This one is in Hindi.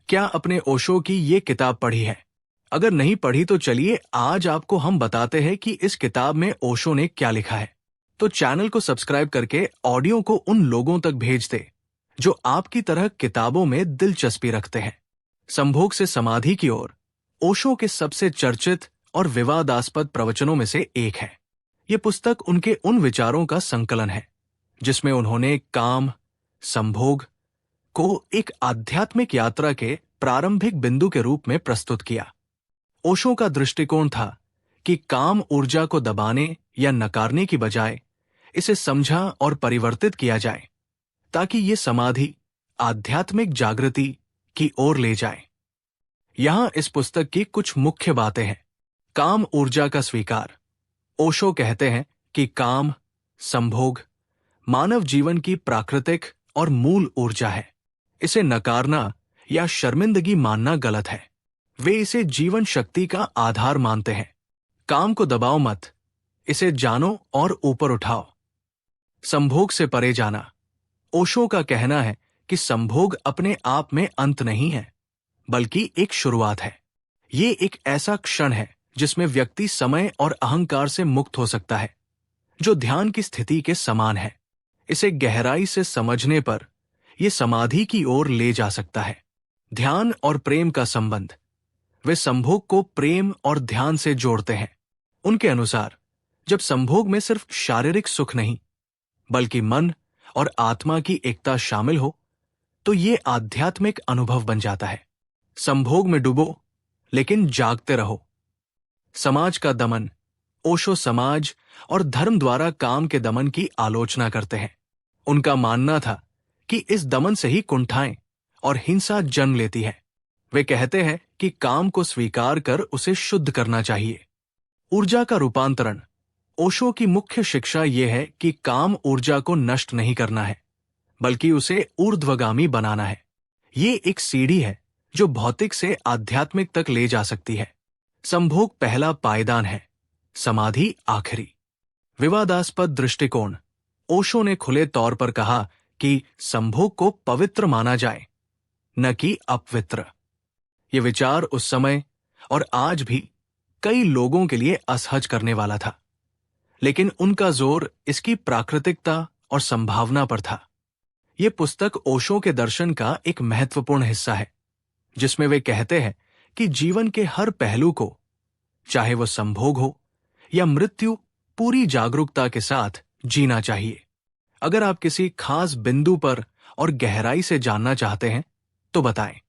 क्या अपने ओशो की ये किताब पढ़ी है? अगर नहीं पढ़ी तो चलिए आज आपको हम बताते हैं कि इस किताब में ओशो ने क्या लिखा है। तो चैनल को सब्सक्राइब करके ऑडियो को उन लोगों तक भेज दे जो आपकी तरह किताबों में दिलचस्पी रखते हैं। संभोग से समाधि की ओर ओशो के सबसे चर्चित और विवादास्पद प्रवचनों में से एक है। ये पुस्तक उनके उन विचारों का संकलन है जिसमें उन्होंने काम, संभोग को एक आध्यात्मिक यात्रा के प्रारंभिक बिंदु के रूप में प्रस्तुत किया। ओशो का दृष्टिकोण था कि काम ऊर्जा को दबाने या नकारने की बजाय इसे समझा और परिवर्तित किया जाए ताकि ये समाधि आध्यात्मिक जागृति की ओर ले जाए। यहां इस पुस्तक की कुछ मुख्य बातें हैं। काम ऊर्जा का स्वीकार। ओशो कहते हैं कि काम, संभोग मानव जीवन की प्राकृतिक और मूल ऊर्जा है। इसे नकारना या शर्मिंदगी मानना गलत है। वे इसे जीवन शक्ति का आधार मानते हैं। काम को दबाओ मत, इसे जानो और ऊपर उठाओ। संभोग से परे जाना। ओशो का कहना है कि संभोग अपने आप में अंत नहीं है, बल्कि एक शुरुआत है। ये एक ऐसा क्षण है जिसमें व्यक्ति समय और अहंकार से मुक्त हो सकता है, जो ध्यान की स्थिति के समान है। इसे गहराई से समझने पर यह समाधि की ओर ले जा सकता है। ध्यान और प्रेम का संबंध। वे संभोग को प्रेम और ध्यान से जोड़ते हैं। उनके अनुसार जब संभोग में सिर्फ शारीरिक सुख नहीं, बल्कि मन और आत्मा की एकता शामिल हो, तो ये आध्यात्मिक अनुभव बन जाता है। संभोग में डूबो, लेकिन जागते रहो। समाज का दमन। ओशो समाज और धर्म द्वारा काम के दमन की आलोचना करते हैं। उनका मानना था कि इस दमन से ही कुंठाएं और हिंसा जन्म लेती है। वे कहते हैं कि काम को स्वीकार कर उसे शुद्ध करना चाहिए। ऊर्जा का रूपांतरण। ओशो की मुख्य शिक्षा यह है कि काम ऊर्जा को नष्ट नहीं करना है, बल्कि उसे ऊर्ध्वगामी बनाना है। ये एक सीढ़ी है जो भौतिक से आध्यात्मिक तक ले जा सकती है। संभोग पहला पायदान है, समाधि आखिरी। विवादास्पद दृष्टिकोण। ओशो ने खुले तौर पर कहा कि संभोग को पवित्र माना जाए, न कि अपवित्र। ये विचार उस समय और आज भी कई लोगों के लिए असहज करने वाला था, लेकिन उनका जोर इसकी प्राकृतिकता और संभावना पर था। ये पुस्तक ओशो के दर्शन का एक महत्वपूर्ण हिस्सा है, जिसमें वे कहते हैं कि जीवन के हर पहलू को, चाहे वो संभोग हो या मृत्यु, पूरी जागरूकता के साथ जीना चाहिए। अगर आप किसी खास बिंदु पर और गहराई से जानना चाहते हैं तो बताएं।